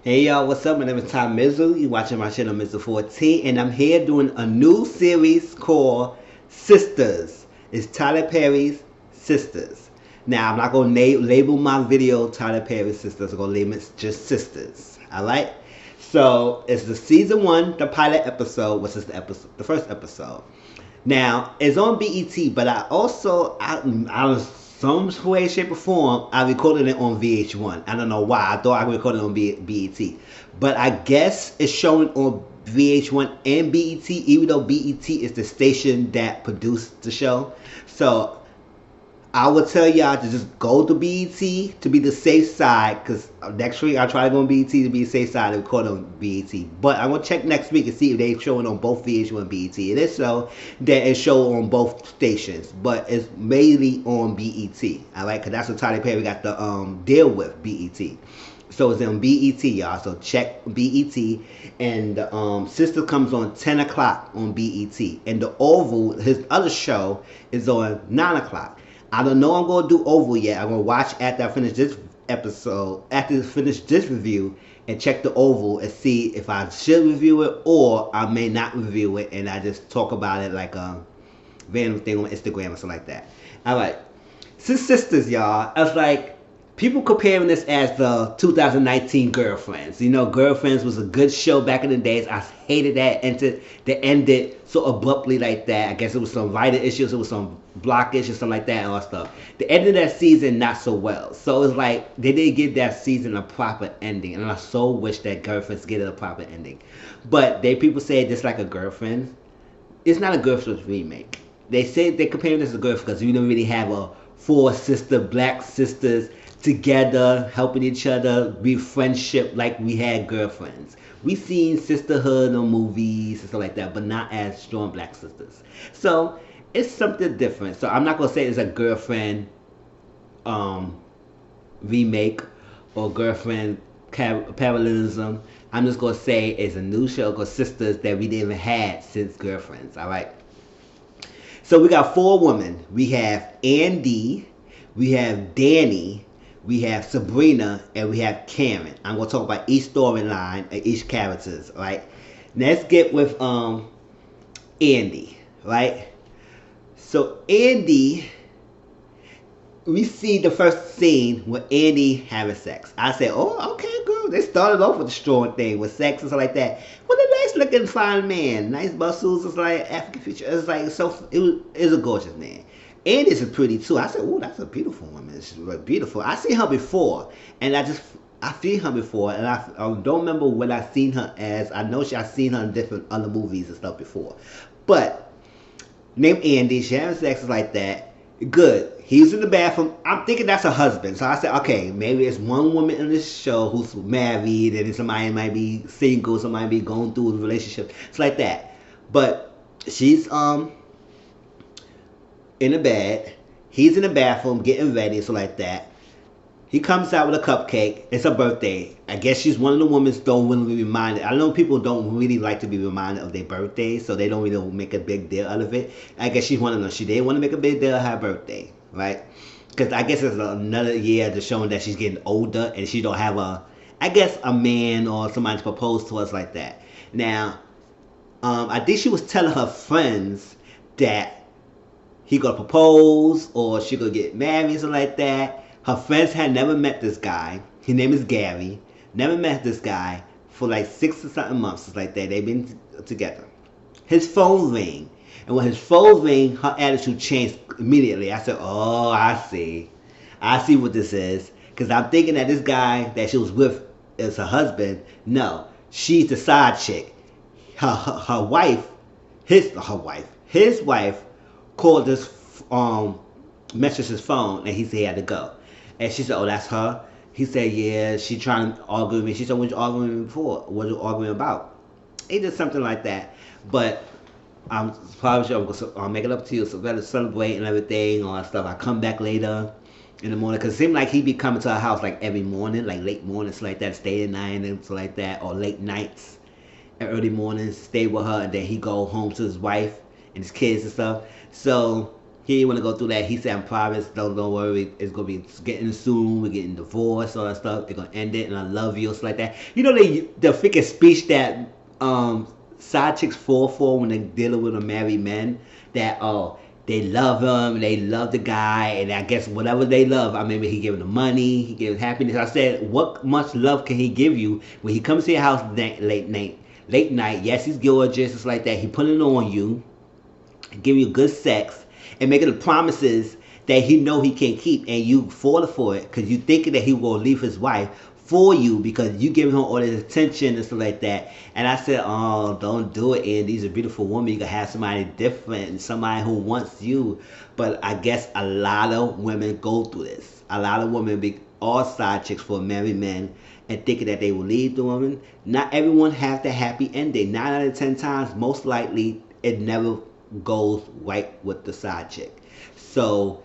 Hey y'all, what's up? My name is Mizzle. You watching my channel Mizzle 14, and I'm here doing a new series called Sistas. It's Tyler Perry's Sistas. Now I'm not gonna label my video Tyler Perry's Sistas. I'm gonna label it just Sistas. Alright? So it's the season one, the pilot episode, which is the first episode. Now it's on BET, but I was some way, shape, or form I recorded it on VH1. I don't know why. I thought I recorded it on BET, but I guess it's showing on VH1 and BET, even though BET is the station that produced the show. So I would tell y'all to just go to BET to be the safe side, because next week I'll try to go on BET to be the safe side and record on BET. But I'm going to check next week and see if they're showing on both VH1 and BET. It is so that it's shown on both stations, but it's mainly on BET. Alright, because that's what Tyler Perry got to deal with, BET. So it's on BET, y'all. So check BET. And the Sister comes on 10 o'clock on BET. And the Oval, his other show, is on 9 o'clock. I don't know I'm going to do Oval yet. I'm going to watch after I finish this episode, after I finish this review, and check the Oval and see if I should review it or I may not review it and I just talk about it like a random thing on Instagram or something like that. Alright. Sistas, y'all. I was like, people comparing this as the 2019 Girlfriends. You know, Girlfriends was a good show back in the days. I hated that ended so abruptly like that. I guess it was some writer issues, it was some block issues, something like that, and all that stuff. The end of that season, not so well. So it's like they didn't give that season a proper ending, and I so wish that Girlfriends get it a proper ending. But people say it's like a Girlfriends. It's not a Girlfriends remake. They say they're comparing this to Girlfriends because we don't really have a black sisters together, helping each other, be friendship like we had Girlfriends. We seen sisterhood on movies and stuff like that, but not as strong black sisters. So it's something different. So I'm not gonna say it's a Girlfriend remake or Girlfriend parallelism. I'm just gonna say it's a new show called Sisters that we didn't even had since Girlfriends. All right. So we got four women. We have Andi, we have Danni, we have Sabrina, and we have Karen. I'm gonna talk about each storyline and each characters, right? Let's get with Andi, right? So Andi, we see the first scene with Andi having sex. I said, oh, okay, girl. They started off with the strong thing with sex and stuff like that. With a nice looking fine man, nice muscles, it's like African feature. It's like so. It was a gorgeous man. And it's pretty too. I said, "Oh, that's a beautiful woman. She's like beautiful." I seen her before, and I seen her before, and I don't remember what I seen her as. I know I seen her in different other movies and stuff before, but named Andi, she having sex like that. Good. He's in the bathroom. I'm thinking that's her husband. So I said, okay, maybe it's one woman in this show who's married, and somebody might be single, somebody might be going through a relationship. It's like that, but she's in the bed. He's in the bathroom getting ready, so like that. He comes out with a cupcake. It's her birthday. I guess she's one of the women don't really be reminded. I know people don't really like to be reminded of their birthday, so they don't really make a big deal out of it. I guess she's one of them. She didn't want to make a big deal of her birthday, right? Because I guess it's another year to showing that she's getting older and she don't have a man or somebody to propose to us like that. Now, I think she was telling her friends that he gonna propose or she gonna get married, something like that. Her friends had never met this guy. His name is Gary. Never met this guy for like 6 or something months. It's like that. They've been together. His phone rang. And when his phone rang, her attitude changed immediately. I said, oh, I see. I see what this is. Because I'm thinking that this guy that she was with is her husband. No. She's the side chick. Her wife, his wife called this messaged his phone and he said he had to go. And she said, oh, that's her? He said, yeah, she trying to argue with me. She said, what you arguing with me for? What you arguing about? He did something like that. But I'm probably sure I'll make it up to you. So better celebrate and everything, all that stuff. I come back later in the morning. Because it seemed like he be coming to our house like every morning, like late mornings like that, stay at night and stuff like that. Or late nights and early mornings, stay with her. And then he go home to his wife and his kids and stuff. So He didn't want to go through that. He said, "I promise, don't worry. It's gonna be getting soon. We're getting divorced, all that stuff. They're gonna end it, and I love you, or something like that." You know, the freaking speech that side chicks fall for when they're dealing with a married men. That they love him, they love the guy, and I guess whatever they love. I remember he gave them money, he gave them happiness. I said, what much love can he give you when he comes to your house late night? Late night, yes, he's gorgeous, it's like that. He putting it on you, giving you good sex, and making the promises that he know he can't keep, and you fall for it because you thinking that he will leave his wife for you because you giving him all this attention and stuff like that. And I said, oh, don't do it, Andy. He's a beautiful woman. You can have somebody different, somebody who wants you. But I guess a lot of women go through this. A lot of women be all side chicks for married men and thinking that they will leave the woman. Not everyone has the happy ending. 9 out of 10 times, most likely, it never goes right with the side chick. So,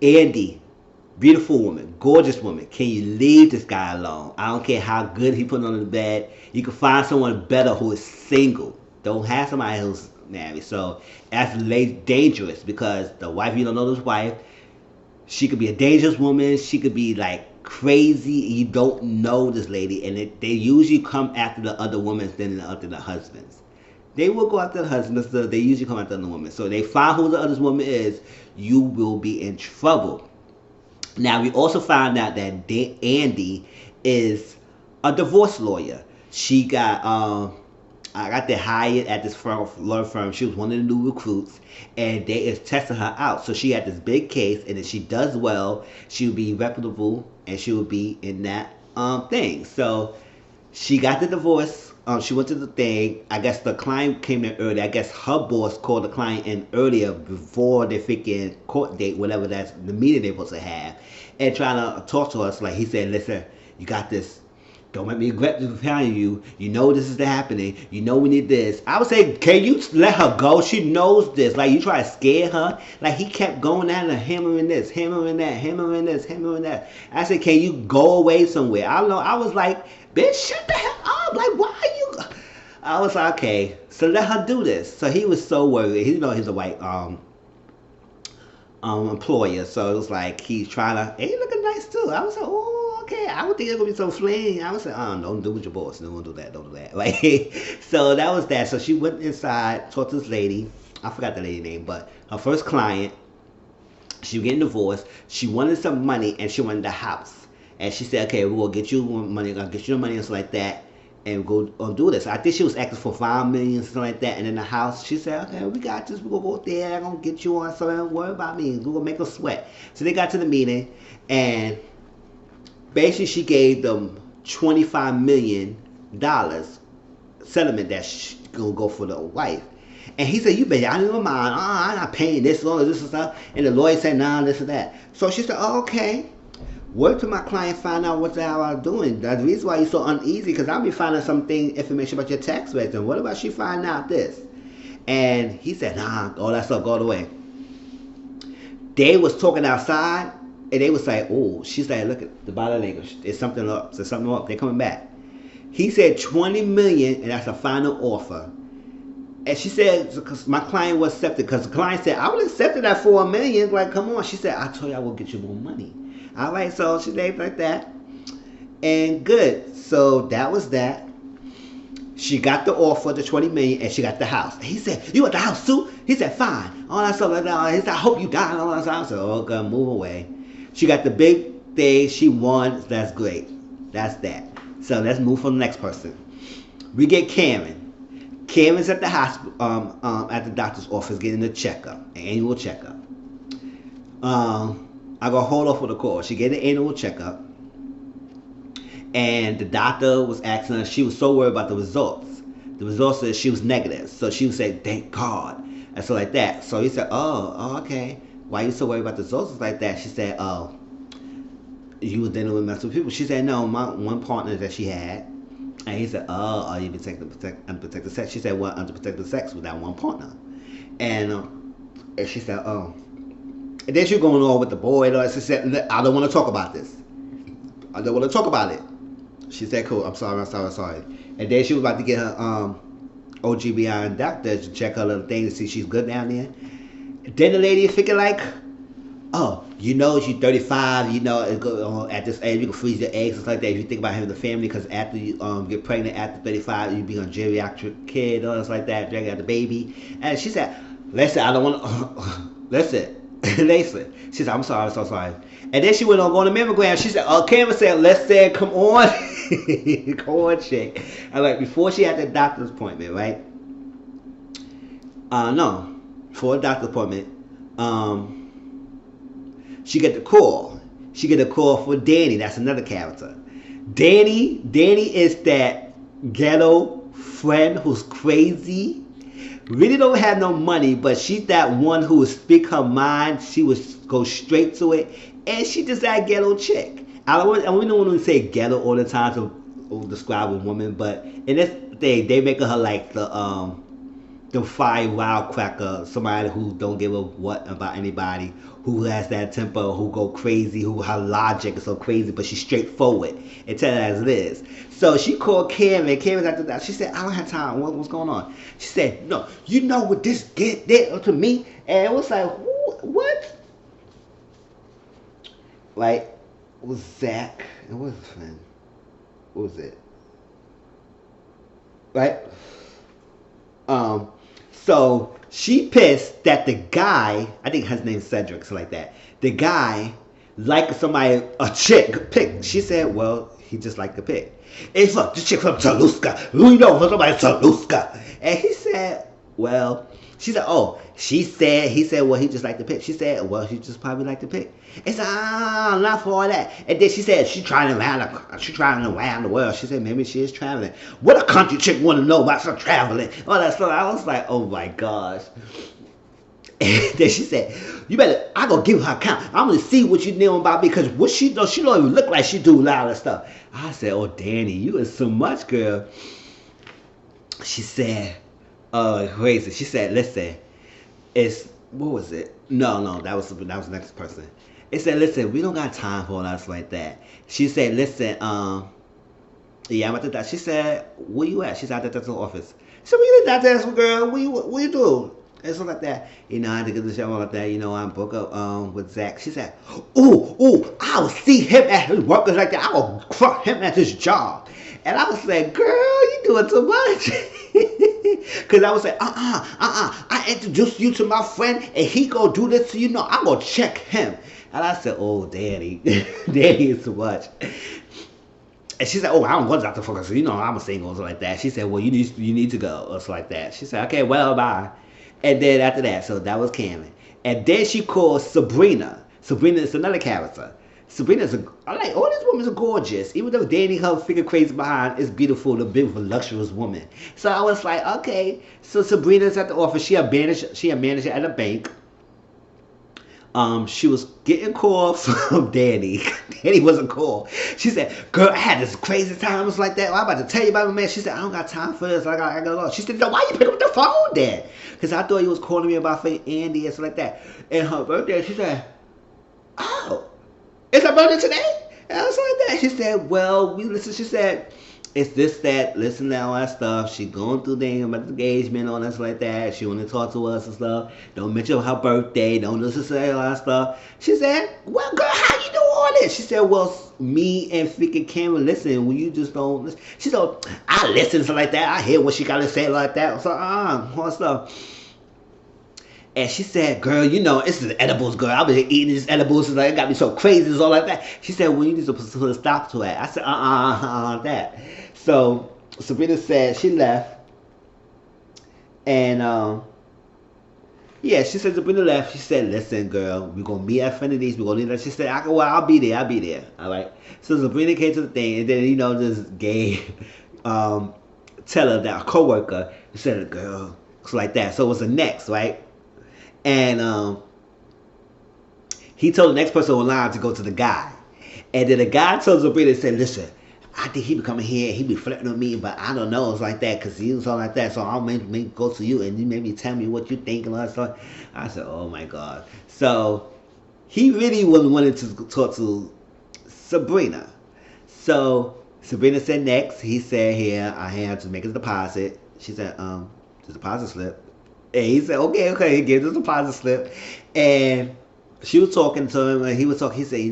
Andy, beautiful woman, gorgeous woman. Can you leave this guy alone? I don't care how good he put on the bed. You can find someone better who is single. Don't have somebody who's married. So that's dangerous because the wife, you don't know this wife. She could be a dangerous woman. She could be like crazy. You don't know this lady. And they usually come after the other women than after the husbands. They will go after the husbands. So they usually come after the woman. So they find who the other woman is. You will be in trouble. Now, we also found out that Andi is a divorce lawyer. She got, I got there hired at this law firm. She was one of the new recruits, and they is testing her out. So she had this big case, and if she does well, she will be reputable, and she will be in that thing. So she got the divorce. She went to the thing. I guess the client came in early. I guess her boss called the client in earlier before the freaking court date, whatever that's the meeting they're supposed to have, and trying to talk to us. Like he said, listen, you got this. Don't make me regret telling you. You know this is happening. You know we need this. I would say, can you let her go? She knows this. Like you try to scare her. Like he kept going at her, hammering this, hammering that, hammering this, hammering that. I said, can you go away somewhere? I don't know. I was like, bitch, shut the hell up. Like why are you? I was like, okay, so let her do this. So he was so worried. You know he's a white employer, so it was like he's trying to. Hey, looking nice too. I was like, oh, okay. I would think it's gonna be so fling. I was like, oh, don't do with your boss. Don't do that. Don't do that. Like, so that was that. So she went inside, talked to this lady. I forgot the lady name, but her first client. She was getting divorced. She wanted some money, and she wanted the house. And she said, okay, we'll get you money. I'll get you the money and stuff like that. And go do this. I think she was asking for $5 million, something like that. And in the house, she said, okay, we got this. We're going to go there. I'm going to get you on. So don't worry about me. We're going to make her sweat. So they got to the meeting. And basically, she gave them $25 million settlement that's going to go for the wife. And he said, you bet, I don't mind. I'm not paying this, all of this and stuff. And the lawyer said, nah, this and that. So she said, oh, okay. Work till my client find out what the hell I'm doing. That's the reason why you're so uneasy, because I'll be finding information about your tax return. What about she find out this? And he said, nah, all that stuff go away. They was talking outside, and they was like, oh, she's like, look at the body language. There's something up. There's something up. They're coming back. He said $20 million, and that's the final offer. And she said, because my client was accepted, because the client said, I would accept that for $1 million. Like, come on. She said, I told you I will get you more money. All right, so she did like that. And good. So that was that. She got the offer, the $20 million, and she got the house. He said, you want the house too? He said, fine. All that stuff like that. He said, I hope you die. All that stuff. I said, oh, God, move away. She got the big thing. She won. That's great. That's that. So let's move on to the next person. We get Karen. Karen's at the hospital, at the doctor's office getting a checkup, an annual checkup. I go hold off for the call. She get an annual checkup, and the doctor was asking her. She was so worried about the results. The results said she was negative, so she would say, "Thank God," and so like that. So he said, "Oh, okay. Why are you so worried about the results like that?" She said, "Oh, you were dealing with messed people." She said, "No, my one partner that she had," and he said, "Oh, are you unprotected sex?" She said, "What unprotected sex with that one partner?" And she said, "Oh." And then she was going on with the boy. She said, I don't want to talk about this. I don't want to talk about it. She said, cool, I'm sorry. And then she was about to get her OGBI doctor to check her little thing to see she's good down there. Then the lady figured like, oh, you know, she's 35, you know, at this age, you can freeze your eggs, stuff like that. If you think about having a family, because after you get pregnant after 35, you be on geriatric kid, all this like that, dragging out the baby. And she said, listen, I don't want to, listen, listen. She said, I'm sorry, I'm so sorry. And then she went on going to mammogram. She said, Cameron said, let's say, come on. Come on, chick. And like, before she had the doctor's appointment, right? No, for a doctor's appointment, she get the call. She get a call for Danni. That's another character. Danni is that ghetto friend who's crazy. Really don't have no money, but she's that one who would speak her mind. She would go straight to it, and she just that ghetto chick. I don't want to say ghetto all the time to describe a woman, but in this thing, they make her like the fire wild cracker, somebody who don't give a what about anybody, who has that temper, who go crazy, who her logic is so crazy, but she's straightforward and tell it as it is. So she called Cameron. Cameron after that, she said, I don't have time. What's going on? She said, no, you know what this did to me? And it was like, what? Like, it was Zach. It was his friend. What was it? Right? So she pissed that the guy, I think his name's Cedric, so like that. The guy liked somebody, a chick, pick. She said, well, he just liked the pick. It's for this chick from Taluska. We know for somebody Taluska. And he said, well, she said, oh, he said, well, he just liked the pick. She said, well, he just probably liked the pick. It's not for all that. And then she said she's traveling around the world. She said maybe she is traveling. What a country chick want to know about some traveling? All that stuff. I was like, oh my gosh. And then she said, you better, I gonna give her a count. I'm gonna see what you know about me, because what she does, she don't even look like she do a lot of stuff. I said, oh Danni, you is so much, girl. She said, crazy. She said, listen, what was it? No, that was the next person. It said, listen, we don't got time for all that like that. She said, listen, yeah, I'm at the doctor. She said, where you at? She's at the doctor's office. She said, well, you at the doctor's, girl. What you do? And stuff like that. You know, I had to get the show like that. You know, I broke up with Zach. She said, ooh, I will see him at his work like that. I will fuck him at his job. And I was like, girl, you doing too much. Because I was like, I introduced you to my friend, and he go do this to you. No, I'm going to check him. And I said, oh, Danni. Danni is too much. And she said, oh, I don't go to Dr. Fucker, so you know I'm a single, or like that. She said, well, you need to go, or so like that. She said, okay, well, bye. And then after that, so that was Cameron. And then she called Sabrina. Sabrina is another character. Sabrina's I like, all these women are gorgeous. Even though Danni, her figure crazy behind, is beautiful, the beautiful, luxurious woman. So I was like, okay. So Sabrina's at the office. She a manager at a bank. She was getting calls from Danni. Danni wasn't called. She said, girl, I had this crazy time. It was like that. Well, I'm about to tell you about my man. She said, I don't got time for this. I gotta go. She said, no, why you pick up the phone then? Because I thought you was calling me about Andi and stuff like that. And her birthday, she said, oh, it's her birthday today? And I was like that. She said, well, we listen. She said, it's this, that, listen to all that stuff. She going through things about the engagement, all that stuff like that. She want to talk to us and stuff. Don't mention her birthday. Don't listen to all that stuff. She said, well, girl, how you do all this? She said, well, me and freaking Cameron listen when you just don't listen. She said, I listen to like that. I hear what she got to say like that. So, all stuff. And she said, girl, you know, it's the edibles, girl. I've been eating these edibles. It's like, it got me so crazy and all like that. She said, well, you need to put a stop to it. I said, that. So Sabrina said she left. And, yeah, she said Sabrina left. She said, listen, girl, we're going to meet at Affinities. We're going to leave that. She said, I'll be there. All right. So Sabrina came to the thing. And then, you know, this gay teller, that a co-worker, said, girl, it's like that. So it was the next, right? And he told the next person online to go to the guy. And then the guy told Sabrina, said, listen, I think he be coming here, he be flirting with me, but I don't know, it's like that, because he was all like that, so I'll maybe go to you, and you maybe tell me what you think, and all that stuff. I said, oh my God. So, he really wanted to talk to Sabrina. So, Sabrina said next, he said, here, I have to make a deposit. She said, the deposit slip. And he said, okay, okay. He gave us a deposit slip. And she was talking to him, and he was talking. He said, it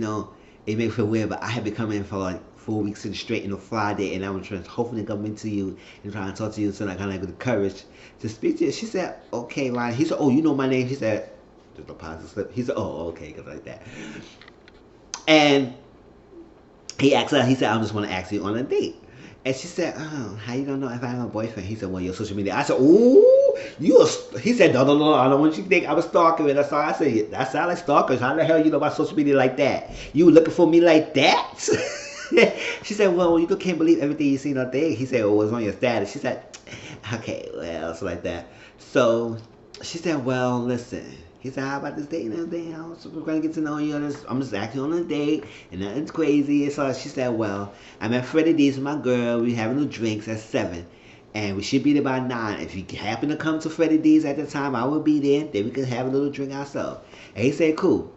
made me feel weird, but I have been coming for like 4 weeks straight on a Friday, and I'm trying, hopefully come into you and trying to talk to you, so I kind of have the courage to speak to you. She said, okay, Ronnie. He said, oh, you know my name? She said, the deposit slip. He said, oh, okay, because like that. And he asked her, he said, I just want to ask you on a date. And she said, oh, how you don't know if I have a boyfriend? He said, well, your social media. I said, ooh, he said, no, I don't want you to think I'm a stalker. And that's all I said, that sounds like stalkers. How the hell you know about social media like that? You looking for me like that? She said, well, you can't believe everything you see on there. He said, oh, it's on your status. She said, okay, well, it's like that. So she said, well, listen. He said, how about this date and everything else? We're going to get to know you. I'm just acting on a date, and nothing's crazy. So she said, well, I'm at Freddie D's with my girl. We're having the drinks at 7, and we should be there by 9. If you happen to come to Freddie D's at the time, I will be there. Then we can have a little drink ourselves. And he said, cool.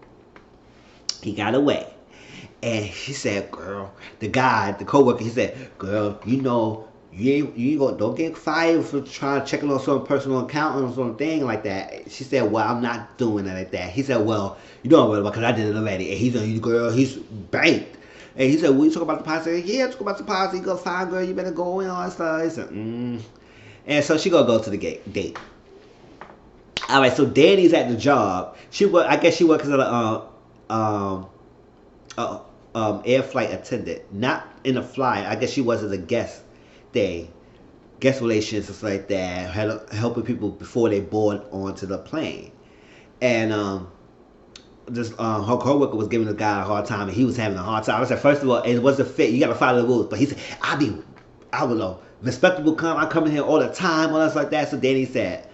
He got away. And she said, girl, the co-worker, he said, girl, you ain't gonna, don't get fired for trying to check on some personal account or something like that. She said, well, I'm not doing it like that. He said, well, you know what, because I did it already. And he's like, girl, he's banked. And he said, well, you talk about the policy? Yeah, talk about the policy. You go fine, girl, you better go and all that stuff. He said, And so she gonna go to the date. All right, so Danny's at the job. I guess she works as a air flight attendant, not in a flight. I guess she was as a guest relations, stuff like that, helping people before they board onto the plane. And her coworker was giving the guy a hard time, and he was having a hard time. I said, first of all, it wasn't fit. You got to follow the rules. But he said, I don't know, respectable. I come in here all the time, all that like that. So Danny said,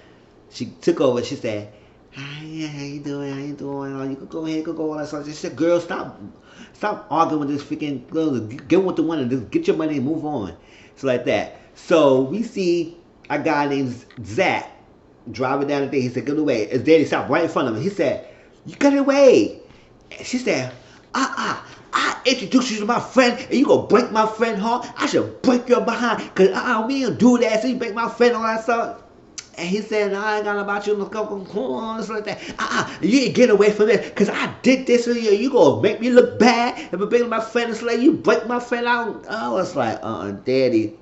she took over. She said, hi, how you doing? Oh, you could go ahead, go all that stuff. She said, girl, stop arguing with this freaking girl. Get with the one and just get your money and move on. So like that. So we see a guy named Zach driving down the thing. He said, get away. His daddy stopped right in front of him. He said, you get away. And she said, I introduced you to my friend, and you gonna break my friend heart? I should break your behind, because we don't do that, so you break my friend, all that stuff. And he said, I ain't got about you, stuff like that. You ain't get away from this, because I did this for you. You gonna make me look bad if I break my friend, it's like you break my friend out. I was like, daddy.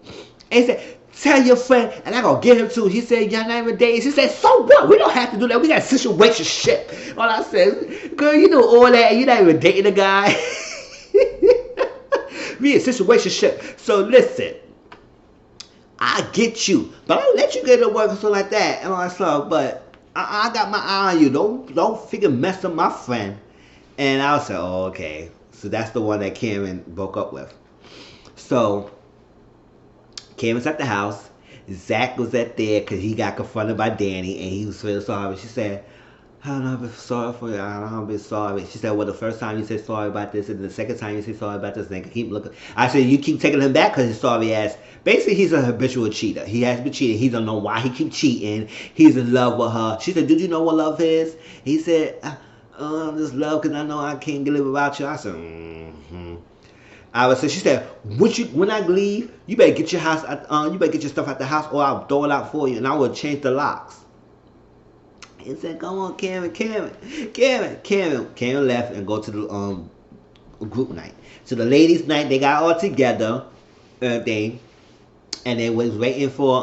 And he said, tell your friend, and I gonna get him too. He said, y'all not even dating. She said, so what? We don't have to do that. We got situationship. All I said, girl, you know all that. You not even dating a guy. We in situationship. So listen, I get you, but I let you get to work or something like that and all that stuff. But I got my eye on you. Don't figure mess up my friend. And I was like, oh, okay. So that's the one that Karen broke up with. So Karen's at the house. Zach was at there because he got confronted by Danny, and he was feeling sorry. She said, I don't know if I'm sorry for you. I don't know if I'm sorry. She said, well, the first time you said sorry about this, and the second time you said sorry about this, then keep looking. I said, you keep taking him back because he's sorry ass. Basically, he's a habitual cheater. He has been cheating. He don't know why he keep cheating. He's in love with her. She said, did you know what love is? He said, I'm just love because I know I can't live without you. I said, she said, when I leave, you better get your house. You better get your stuff out the house, or I'll throw it out for you, and I will change the locks. He said, come on, Karen left and go to the group night. So the ladies' night, they got all together, everything, and they was waiting for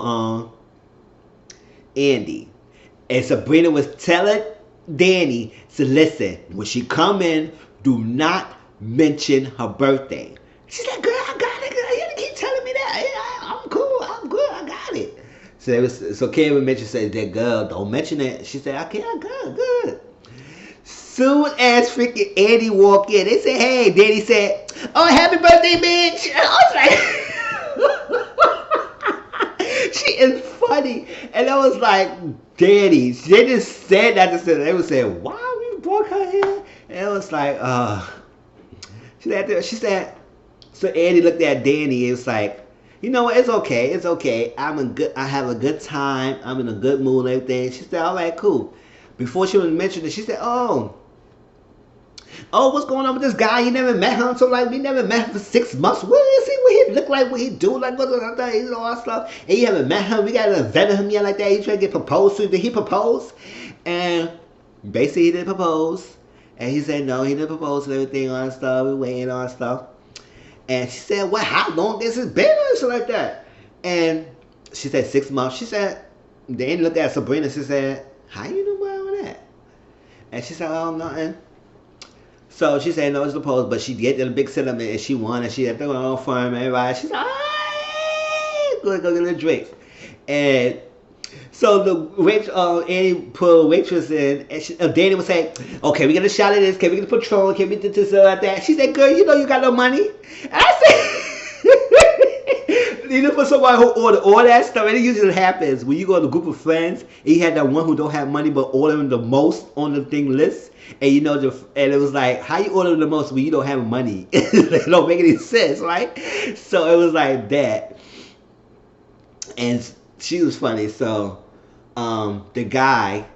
Andi. And Sabrina was telling Danny to listen, when she come in, do not mention her birthday. She said, girl, I got it, girl. You keep telling me that. I'm cool, I'm good, I got it. So Karen mentioned, said, that girl, don't mention it. She said, okay, I'm good. Soon as freaking Andi walked in, they said, hey, Danny said, oh, happy birthday, bitch. I was like, she is funny. And I was like, Danny, they just said that to say, they would say, why we brought her here? And it was like, she said, so Andi looked at Danny, it was like, you know what, it's okay. I have a good time. I'm in a good mood and everything. She said, all right, cool. Before she was mentioning it, she said, oh, Oh, what's going on with this guy? You never met him, so like we never met him for 6 months. What is he? What he look like? What he do? Like what that? You know all that stuff. And you haven't met him. We got to vet him yet like that. He trying to get proposed to. Did he propose? And basically he didn't propose. And he said no, he didn't propose and everything on stuff. We waiting on stuff. And she said, well, how long this has been? Or something like that. And she said 6 months. She said, they looked at Sabrina. She said, how you know about all that? And she said, oh, nothing. So she said no, it's proposed, but she get to the big settlement and she won and she had to go on farm and everybody. She said, hey, go get a drink. And so Annie put a waitress in, and Danny was saying, okay, we get a shot of this, can we get a Patron, can we do this or like that? She said, girl, you know you got no money. And I said, you know, for somebody who order all that stuff, and it usually happens when you go to a group of friends, and you had that one who don't have money but ordering the most on the thing list. And you know, and it was like, how you order the most when you don't have money? It don't make any sense, right? So it was like that. And she was funny. So the guy,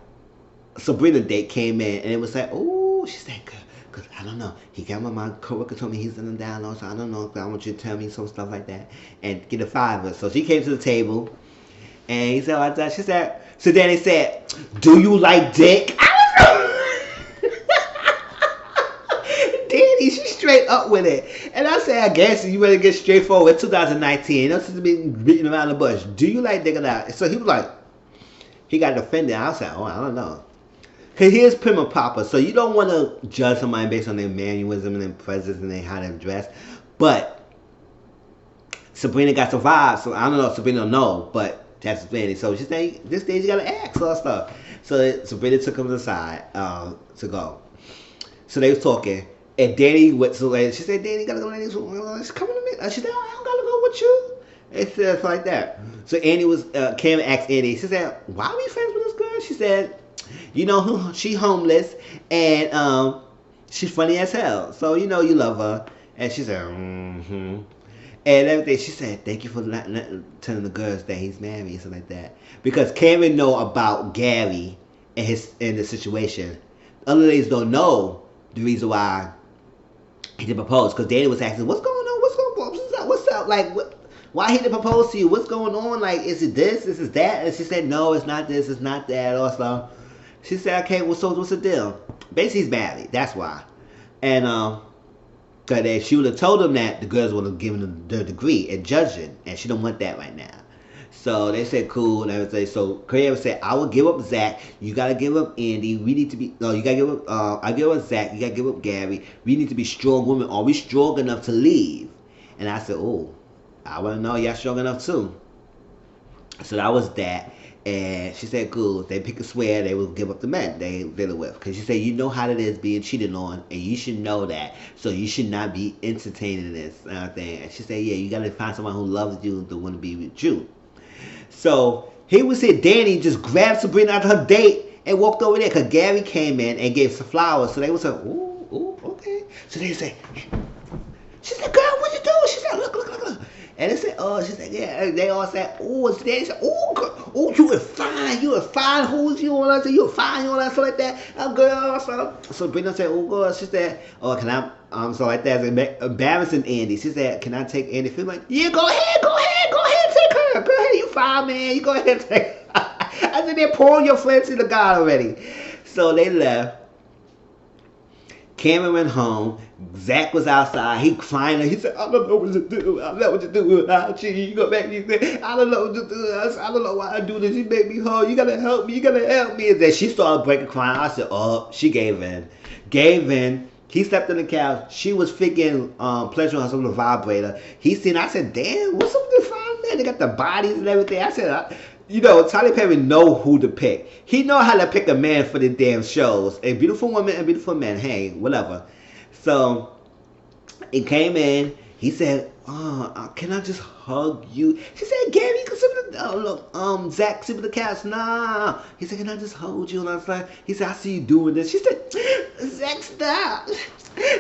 Sabrina date came in, and it was like, oh, she said, because I don't know. He got my coworker told me he's in down, so I don't know. I want you to tell me some stuff like that and get a $5. So she came to the table, and he said, like that. She said, so then he said, do you like dick? I don't know. Danny, she's straight up with it. And I said, I guess you better get straightforward. It's 2019. That's just been beating around the bush. Do you like dick or not? So he was like, he got offended. I was like, oh, I don't know. Because here's Prima Papa. So you don't want to judge somebody based on their mannerism and their presence and how they dress. But Sabrina got some vibes. So I don't know if Sabrina don't know, but that's Sabrina. So she's saying, this day you got to ask all stuff. So Sabrina took him to the side to go. So they was talking. And Danny went to the she said, Danny, you gotta go to this. She's coming to me. She said, oh, I don't gotta go with you. It says like that. So Andy came and asked Andy. She said, why are we friends with this girl? She said, you know, she homeless and she's funny as hell. So you know you love her. And she said, mm-hmm. And everything. She said, thank you for telling the girls that he's married and stuff like that. Because Cameron know about Gary and the situation. Other ladies don't know the reason why he didn't propose, because Danny was asking, what's going on? What's up? Like, why he didn't propose to you? What's going on? Like, is it this? Is it that? And she said, no, it's not this. It's not that. Also, she said, okay, well, so what's the deal? Basically, he's married. That's why. And because if she would have told him that, the girls would have given him the degree and judging, and she don't want that right now. So they said cool and everything. So Kramer said, I will give up Zach. You gotta give up Andy. We need to be you gotta give up I give up Zach, you gotta give up Gary. We need to be strong women. Are we strong enough to leave? And I said, oh, I wanna know y'all strong enough too. So that was that. And she said, cool. They pick a swear they will give up the men they dealing with. Because she said, you know how it is being cheated on, and you should know that. So you should not be entertaining this thing. And she said, yeah, you got to find someone who loves you to want to be with you. So he was here. Danny just grabbed Sabrina out of her date and walked over there because Gary came in and gave some flowers. So they was like, ooh, okay. So they said, she said, girl, what you doing? She said, look. And they said, oh, she said, yeah. They all said, oh, it's Danny. She said, oh, girl, oh, you were fine. Who's you? All that? You were fine. All that stuff like that. Girl. So Sabrina said, oh, girl. She said, oh, can I? So like that, embarrassing Andy. She said, can I take Andy? Feel like, yeah, go ahead, take her. Go ahead, you fine, man. You go ahead and take her. I said, they're pouring your friends in the God already. So they left. Cameron went home. Zach was outside. He crying. He said, I don't know what to do. I don't know what to do without you. You go back and you say, I don't know what to do. I don't know why I do this. You make me hard. You gotta help me. And then she started breaking crying. I said, oh, she gave in. He slept on the couch. She was freaking pleasuring herself with a vibrator. He seen. I said, damn, what's up with this fine man? They got the bodies and everything. I said, you know, Tyler Perry know who to pick. He know how to pick a man for the damn shows. A beautiful woman and beautiful man. Hey, whatever. So he came in. He said, can I just hug you? She said, Gabby, you can sit with the, Zach, sit with the couch. Nah. He said, can I just hold you? And I was like, he said, I see you doing this. She said, Zach, stop.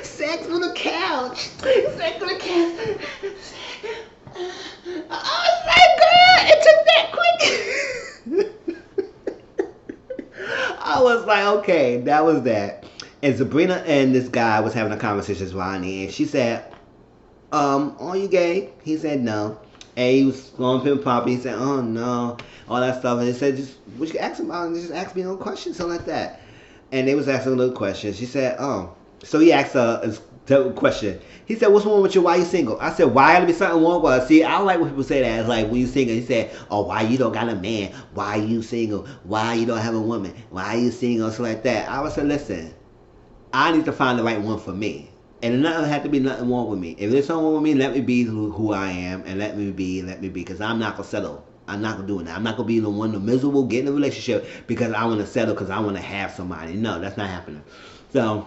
Zach's on the couch. Zach's on the couch. I was like, girl, it took that quick. I was like, okay, that was that. And Sabrina and this guy was having a conversation with Ronnie, and she said, are you gay? He said no. And he was going to him property. He said, oh no, all that stuff. And he said, just what you ask him about, and just ask me a little question, something like that. And they was asking a little question. She said, oh. So he asked her a question. He said, what's wrong with you? Why you single? I said, why gotta be something wrong with her? See, I don't like when people say that. It's like, when you single, he said, oh, why you don't got a man? Why you single? Why you don't have a woman? Why you single? Something like that. I would say, listen, I need to find the right one for me. And nothing had to be nothing wrong with me. If there's something wrong with me, let me be who I am, and let me be, because I'm not gonna settle. I'm not gonna do that. I'm not gonna be the one the miserable, get in a relationship because I want to settle, because I want to have somebody. No, that's not happening. So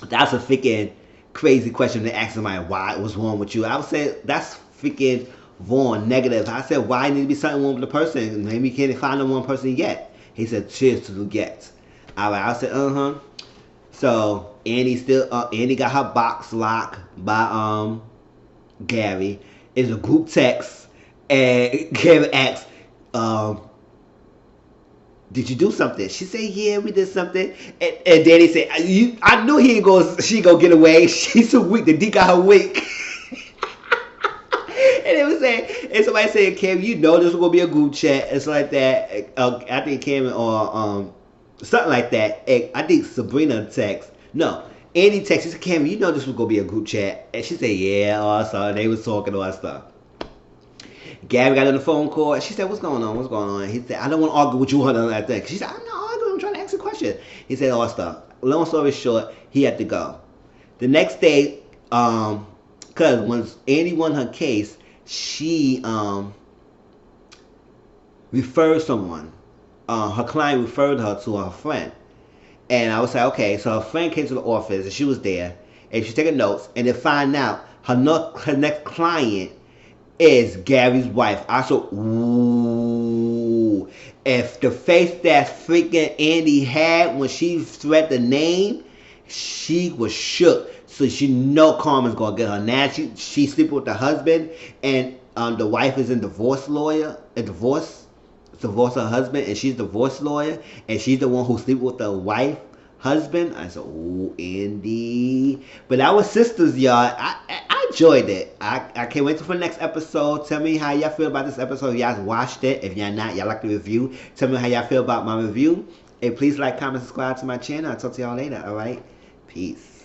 that's a freaking crazy question to ask somebody, what's wrong with you? I would say that's freaking wrong, negative. I said, why need to be something wrong with the person? Maybe you can't find the one person yet. He said, cheers to the get. All right, I said, So Andy got her box locked by Gary. It's a group text, and Gary asked, did you do something? She said, yeah, we did something. And Danny said, I knew she gonna get away. She's so weak. The D got her weak. And it was saying, and somebody said, Cam, you know this was gonna be a group chat and something like that. I think Cam or something like that. I think Sabrina text. No, Andy texted. She said, Cam, you know this was gonna be a group chat. And she said, yeah, all that stuff. They was talking all that stuff. Gabby got on the phone call, and she said, what's going on? What's going on? He said, I don't want to argue with you on that thing. She said, I'm not arguing. I'm trying to ask a question. He said all that stuff. Long story short, he had to go. The next day, because when Andy won her case, she referred someone. Her client referred her to her friend. And I was like, okay. So her friend came to the office, and she was there, and she's taking notes, and to find out her next client is Gary's wife. I said, ooh. If the face that freaking Andy had when she read the name, she was shook. So she know Carmen's gonna get her. Now she sleeping with the husband, and the wife is a divorce her husband, and she's a divorce lawyer, and she's the one who sleep with the wife husband. I said, oh, Andy. But that was Sisters, y'all. I enjoyed it. I can't wait for the next episode. Tell me how y'all feel about this episode. If y'all watched it. If y'all not, y'all like the review. Tell me how y'all feel about my review. And please like, comment, subscribe to my channel. I'll talk to y'all later. Alright? Peace.